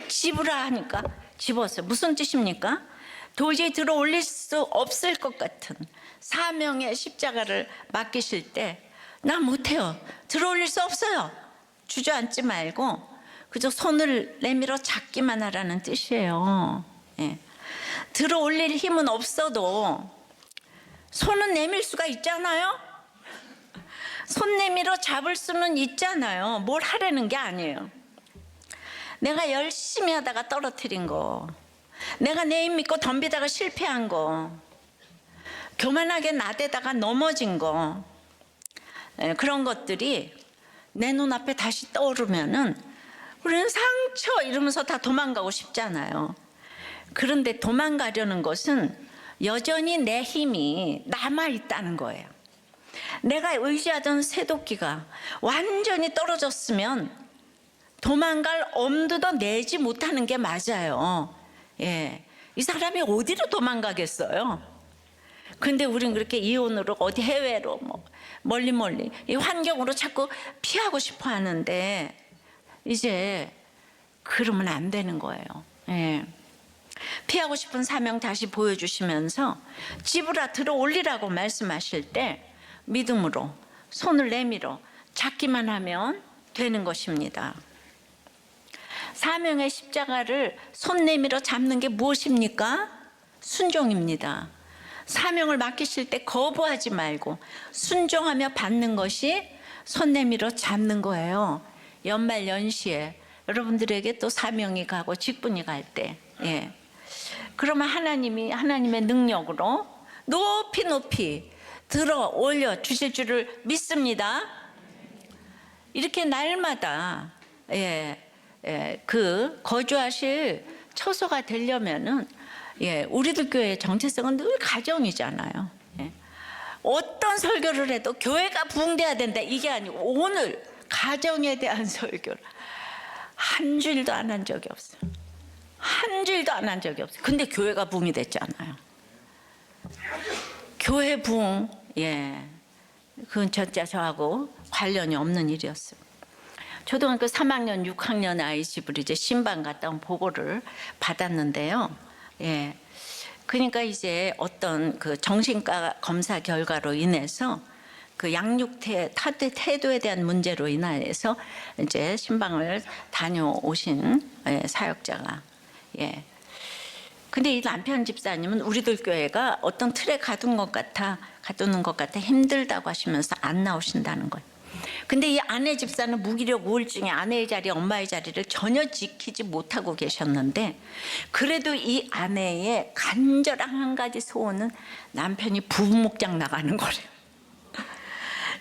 [SPEAKER 1] 집으라 하니까 집었어요. 무슨 뜻입니까? 도저히 들어 올릴 수 없을 것 같은 사명의 십자가를 맡기실 때 나 못해요. 들어 올릴 수 없어요. 주저앉지 말고 그저 손을 내밀어 잡기만 하라는 뜻이에요. 예. 들어 올릴 힘은 없어도 손은 내밀 수가 있잖아요. 손 내밀어 잡을 수는 있잖아요. 뭘 하려는 게 아니에요. 내가 열심히 하다가 떨어뜨린 거, 내가 내 힘 믿고 덤비다가 실패한 거, 교만하게 나대다가 넘어진 거, 그런 것들이 내 눈앞에 다시 떠오르면은 우리는 상처 이러면서 다 도망가고 싶잖아요. 그런데 도망가려는 것은 여전히 내 힘이 남아있다는 거예요. 내가 의지하던 새도끼가 완전히 떨어졌으면 도망갈 엄두도 내지 못하는 게 맞아요. 예, 이 사람이 어디로 도망가겠어요? 근데 우린 그렇게 이혼으로 어디 해외로 멀리 이 환경으로 자꾸 피하고 싶어 하는데 이제 그러면 안 되는 거예요. 예. 피하고 싶은 사명 다시 보여주시면서 집으라 들어 올리라고 말씀하실 때 믿음으로 손을 내밀어 잡기만 하면 되는 것입니다. 사명의 십자가를 손 내밀어 잡는 게 무엇입니까? 순종입니다. 사명을 맡기실 때 거부하지 말고 순종하며 받는 것이 손 내밀어 잡는 거예요. 연말 연시에 여러분들에게 또 사명이 가고 직분이 갈 때, 예. 그러면 하나님이 하나님의 능력으로 높이 높이 들어 올려 주실 줄을 믿습니다. 이렇게 날마다 그 거주하실 처소가 되려면은 우리들 교회의 정체성은 늘 가정이잖아요. 어떤 설교를 해도 교회가 부흥돼야 된다 이게 아니고 오늘 가정에 대한 설교를 한 줄도 안 한 적이 없어요. 한 줄도 안 한 적이 없어요. 근데 교회가 부흥이 됐잖아요. 교회 부흥, 그건 진짜 저하고 관련이 없는 일이었어요. 초등학교 3학년, 6학년 아이 집을 이제 신방 갔다 온 보고를 받았는데요. 그러니까 이제 어떤 그 정신과 검사 결과로 인해서 그 양육태 태도에 대한 문제로 인해서 이제 신방을 다녀오신 사역자가 근데 이 남편 집사님은 우리들 교회가 어떤 틀에 가두는 것 같아 힘들다고 하시면서 안 나오신다는 거예요. 근데 이 아내 집사는 무기력 우울증에 아내의 자리, 엄마의 자리를 전혀 지키지 못하고 계셨는데 그래도 이 아내의 간절한 한 가지 소원은 남편이 부부목장 나가는 거래요.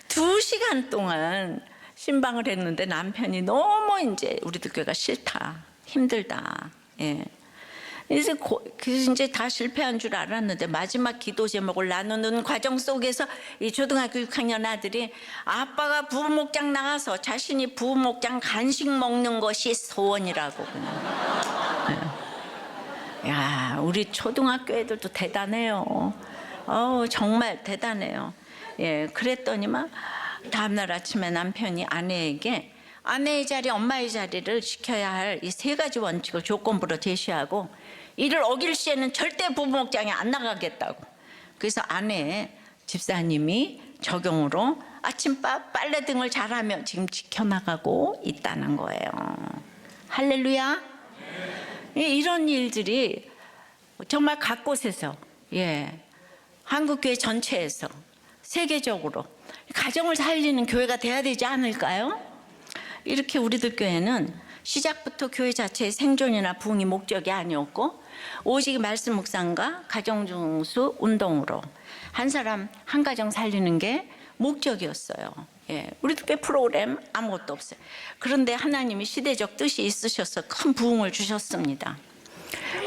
[SPEAKER 1] 2시간 동안 신방을 했는데 남편이 너무 이제 우리들 교회가 싫다, 힘들다. 그래서 이제 다 실패한 줄 알았는데 마지막 기도 제목을 나누는 과정 속에서 이 초등학교 6학년 아들이 아빠가 부부목장 나가서 자신이 부부목장 간식 먹는 것이 소원이라고. 야, 우리 초등학교 애들도 대단해요. 정말 대단해요. 그랬더니만 다음날 아침에 남편이 아내에게 아내의 자리, 엄마의 자리를 지켜야 할 이 3가지 원칙을 조건부로 제시하고 이를 어길 시에는 절대 부부목장에 안 나가겠다고. 그래서 아내 집사님이 적용으로 아침밥, 빨래 등을 잘하며 지금 지켜나가고 있다는 거예요. 할렐루야. 이런 일들이 정말 각 곳에서 한국교회 전체에서 세계적으로 가정을 살리는 교회가 돼야 되지 않을까요? 이렇게 우리들 교회는 시작부터 교회 자체의 생존이나 부흥이 목적이 아니었고 오직 말씀 묵상과 가정중수 운동으로 한 사람 한 가정 살리는 게 목적이었어요. 우리들 교회 프로그램 아무것도 없어요. 그런데 하나님이 시대적 뜻이 있으셔서 큰 부흥을 주셨습니다.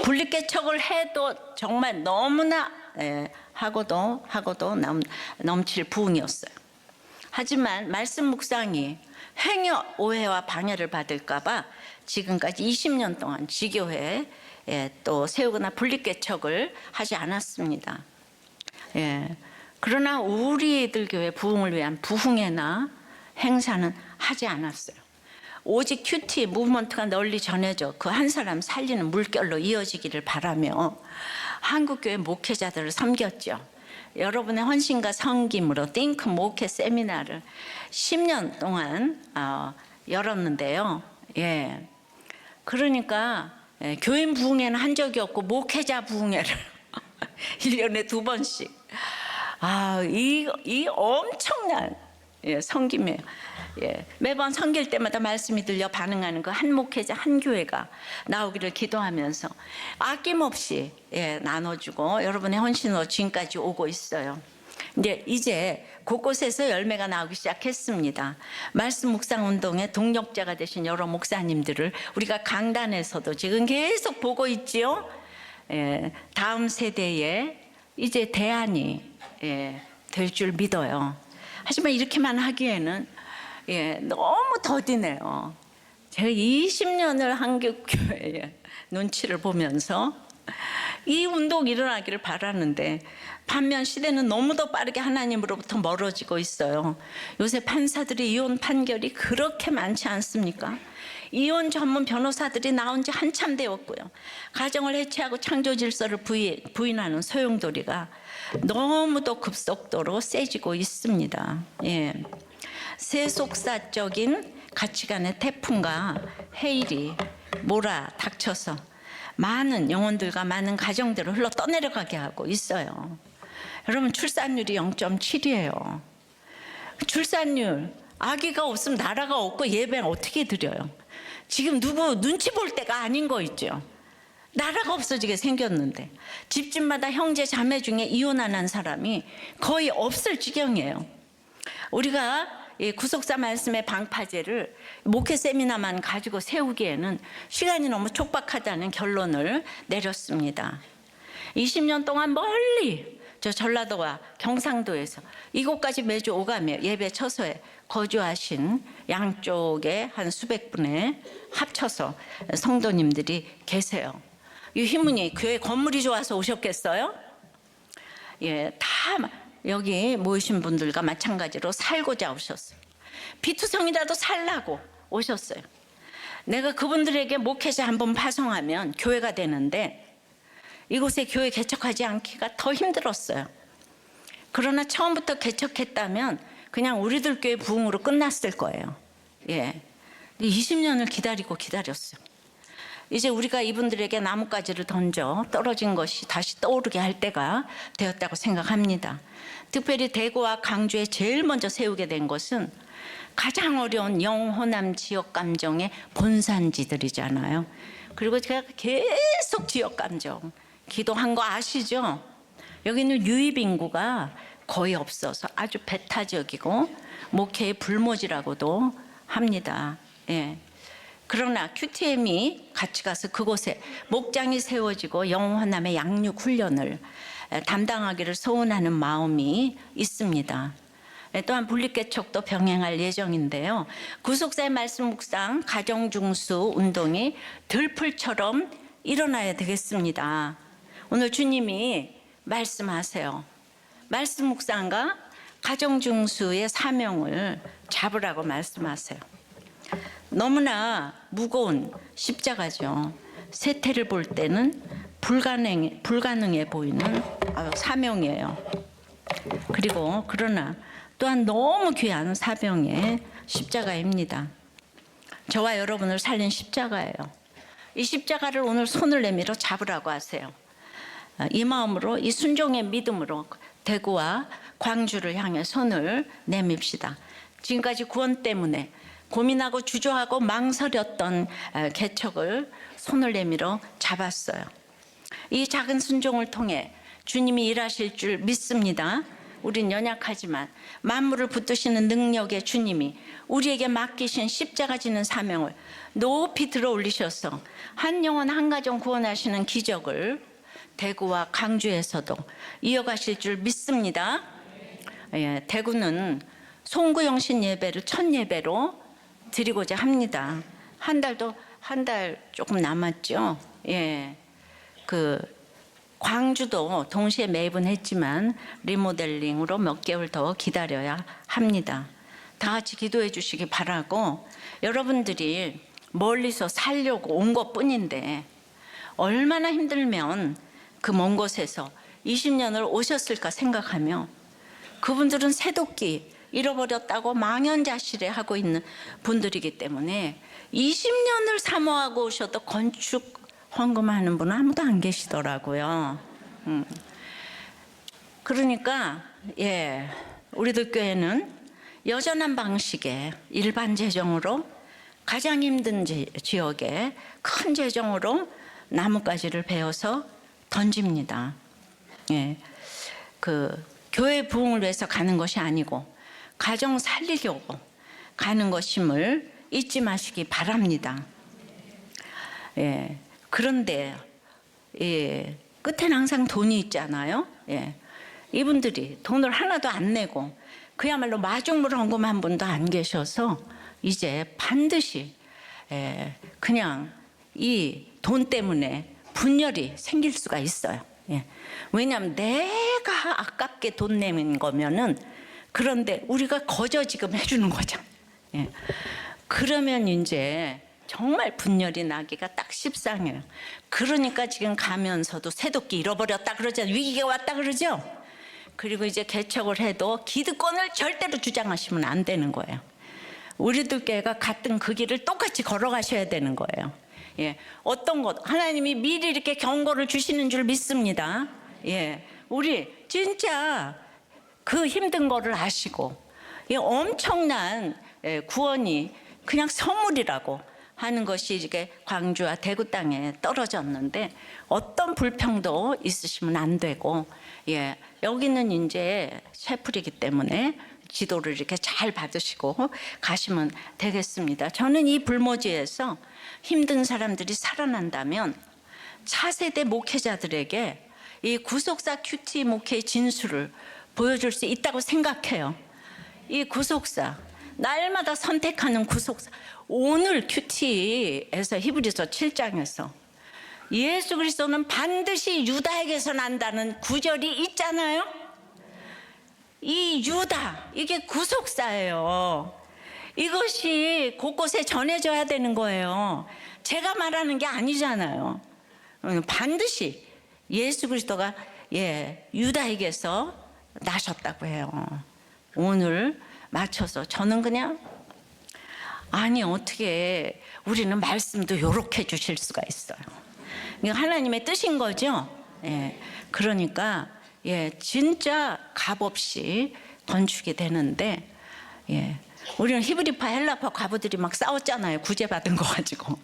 [SPEAKER 1] 분리개척을 해도 정말 너무나 하고도 넘칠 부흥이었어요. 하지만 말씀 묵상이 행여 오해와 방해를 받을까봐 지금까지 20년 동안 지교회에 또 세우거나 분리개척을 하지 않았습니다. 그러나 우리들 교회 부흥을 위한 부흥회나 행사는 하지 않았어요. 오직 큐티 무브먼트가 널리 전해져 그 한 사람 살리는 물결로 이어지기를 바라며 한국교회 목회자들을 섬겼죠. 여러분의 헌신과 섬김으로 띵크 목회 세미나를 10년 동안 열었는데요. 그러니까 교인 부흥회는 한 적이 없고 목회자 부흥회를 1년에 2번씩 이 엄청난 섬김이에요. 매번 섬길 때마다 말씀이 들려 반응하는 그 한 목회자 한 교회가 나오기를 기도하면서 아낌없이 나눠주고 여러분의 헌신으로 지금까지 오고 있어요. 이제 곳곳에서 열매가 나오기 시작했습니다. 말씀 묵상 운동의 동력자가 되신 여러 목사님들을 우리가 강단에서도 지금 계속 보고 있지요. 다음 세대에 이제 대안이 될 줄 믿어요. 하지만 이렇게만 하기에는 너무 더디네요. 제가 20년을 한국교회의 눈치를 보면서 이 운동이 일어나기를 바라는데 반면 시대는 너무도 빠르게 하나님으로부터 멀어지고 있어요. 요새 판사들의 이혼 판결이 그렇게 많지 않습니까? 이혼 전문 변호사들이 나온 지 한참 되었고요. 가정을 해체하고 창조 질서를 부인하는 소용돌이가 너무도 급속도로 세지고 있습니다. 세속사적인 가치관의 태풍과 해일이 몰아닥쳐서 많은 영혼들과 많은 가정들을 흘러 떠내려가게 하고 있어요. 여러분 출산율이 0.7이에요. 출산율, 아기가 없으면 나라가 없고 예배는 어떻게 드려요? 지금 누구 눈치 볼 때가 아닌 거 있죠. 나라가 없어지게 생겼는데 집집마다 형제 자매 중에 이혼 안 한 사람이 거의 없을 지경이에요. 우리가 이 구속사 말씀의 방파제를 목회 세미나만 가지고 세우기에는 시간이 너무 촉박하다는 결론을 내렸습니다. 20년 동안 멀리 저 전라도와 경상도에서 이곳까지 매주 오가며 예배 처소에 거주하신 양쪽에 한 수백 분의 합쳐서 성도님들이 계세요. 이 희문이 교회 건물이 좋아서 오셨겠어요? 예, 다 여기 모이신 분들과 마찬가지로 살고자 오셨어요. 비투성이라도 살라고 오셨어요. 내가 그분들에게 목회자 한번 파송하면 교회가 되는데 이곳에 교회 개척하지 않기가 더 힘들었어요. 그러나 처음부터 개척했다면 그냥 우리들 교회 부흥으로 끝났을 거예요. 예, 20년을 기다렸어요. 이제 우리가 이분들에게 나뭇가지를 던져 떨어진 것이 다시 떠오르게 할 때가 되었다고 생각합니다. 특별히 대구와 강주에 제일 먼저 세우게 된 것은 가장 어려운 영호남 지역 감정의 본산지들이잖아요. 그리고 제가 계속 지역 감정 기도한 거 아시죠? 여기는 유입 인구가 거의 없어서 아주 배타적이고 목회의 불모지라고도 합니다. 예. 그러나 QTM이 같이 가서 그곳에 목장이 세워지고 영호남의 양육 훈련을 담당하기를 소원하는 마음이 있습니다. 또한 분립개척도 병행할 예정인데요. 구속사의 말씀 묵상 가정중수 운동이 들풀처럼 일어나야 되겠습니다. 오늘 주님이 말씀하세요. 말씀 묵상과 가정중수의 사명을 잡으라고 말씀하세요. 너무나 무거운 십자가죠. 세태를 볼 때는 불가능해 보이는 사명이에요. 그리고 그러나 또한 너무 귀한 사명의 십자가입니다. 저와 여러분을 살린 십자가예요. 이 십자가를 오늘 손을 내밀어 잡으라고 하세요. 이 마음으로 이 순종의 믿음으로 대구와 광주를 향해 손을 내밉시다. 지금까지 구원 때문에 고민하고 주저하고 망설였던 개척을 손을 내밀어 잡았어요. 이 작은 순종을 통해 주님이 일하실 줄 믿습니다. 우린 연약하지만 만물을 붙드시는 능력의 주님이 우리에게 맡기신 십자가 지는 사명을 높이 들어 올리셔서 한 영혼 한 가정 구원하시는 기적을 대구와 강주에서도 이어가실 줄 믿습니다. 예, 대구는 송구영신 예배를 첫 예배로 드리고자 합니다. 한 달 조금 남았죠. 예, 광주도 동시에 매분했지만 리모델링으로 몇 개월 더 기다려야 합니다. 다 같이 기도해 주시기 바라고, 여러분들이 멀리서 살려고 온 것뿐인데 얼마나 힘들면 그 먼 곳에서 20년을 오셨을까 생각하며, 그분들은 새도끼 잃어버렸다고 망연자실해 하고 있는 분들이기 때문에 20년을 사모하고 오셔도 건축 헌금하는 분은 아무도 안 계시더라고요. 그러니까 예, 우리들 교회는 여전한 방식의 일반 재정으로 가장 힘든 지역에 큰 재정으로 나뭇가지를 베어서 던집니다. 예, 교회 부흥을 위해서 가는 것이 아니고 가정 살리려고 가는 것임을 잊지 마시기 바랍니다. 예, 그런데 예, 끝에는 항상 돈이 있잖아요. 예, 이분들이 돈을 하나도 안 내고 그야말로 마중물 헌금한 분도 안 계셔서 이제 반드시 그냥 이 돈 때문에 분열이 생길 수가 있어요. 예, 왜냐하면 내가 아깝게 돈 내는 거면은, 그런데 우리가 거저 지금 해주는 거죠. 예, 그러면 이제 정말 분열이 나기가 딱 십상이에요. 그러니까 지금 가면서도 새도끼 잃어버렸다 그러잖아요. 위기가 왔다 그러죠. 그리고 이제 개척을 해도 기득권을 절대로 주장하시면 안 되는 거예요. 우리들 교회가 같은 그 길을 똑같이 걸어가셔야 되는 거예요. 예, 어떤 것 하나님이 미리 이렇게 경고를 주시는 줄 믿습니다. 예, 우리 진짜 그 힘든 거를 아시고 이 엄청난 구원이 그냥 선물이라고 하는 것이 이게 광주와 대구 땅에 떨어졌는데 어떤 불평도 있으시면 안 되고, 예, 여기는 이제 셰플이기 때문에 지도를 이렇게 잘 받으시고 가시면 되겠습니다. 저는 이 불모지에서 힘든 사람들이 살아난다면 차세대 목회자들에게 이 구속사 큐티 목회의 진수를 보여줄 수 있다고 생각해요. 이 구속사, 날마다 선택하는 구속사. 오늘 큐티에서 히브리서 7장에서 예수 그리스도는 반드시 유다에게서 난다는 구절이 있잖아요. 이 유다, 이게 구속사예요. 이것이 곳곳에 전해져야 되는 거예요. 제가 말하는 게 아니잖아요. 반드시 예수 그리스도가 유다에게서 나셨다고 해요. 오늘 맞춰서 저는 그냥 아니 어떻게 우리는 말씀도 요렇게 주실 수가 있어요. 이거 하나님의 뜻인 거죠. 예, 그러니까 진짜 값없이 건축이 되는데, 우리는 히브리파 헬라파 과부들이 막 싸웠잖아요. 구제받은 거 가지고.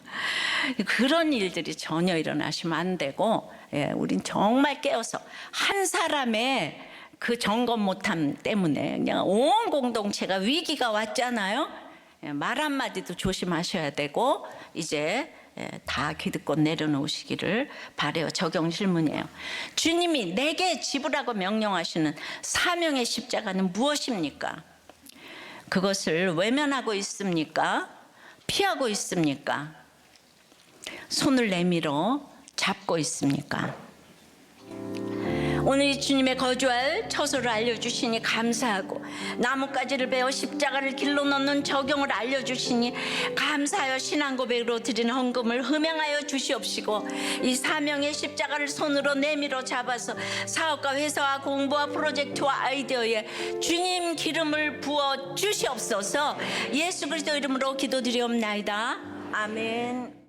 [SPEAKER 1] 그런 일들이 전혀 일어나시면 안 되고, 우린 정말 깨어서 한 사람의 그 점검 못함 때문에 그냥 온 공동체가 위기가 왔잖아요. 말 한마디도 조심하셔야 되고, 이제 다 기득권 내려놓으시기를 바라요. 적용 질문이에요. 주님이 내게 지불하고 명령하시는 사명의 십자가는 무엇입니까? 그것을 외면하고 있습니까? 피하고 있습니까? 손을 내밀어 잡고 있습니까? 오늘 이 주님의 거주할 처소를 알려주시니 감사하고, 나뭇가지를 베어 십자가를 길로 넣는 적용을 알려주시니 감사하여 신앙 고백으로 드리는 헌금을 흠양하여 주시옵시고, 이 사명의 십자가를 손으로 내밀어 잡아서 사업과 회사와 공부와 프로젝트와 아이디어에 주님 기름을 부어 주시옵소서. 예수 그리스도 이름으로 기도드리옵나이다. 아멘.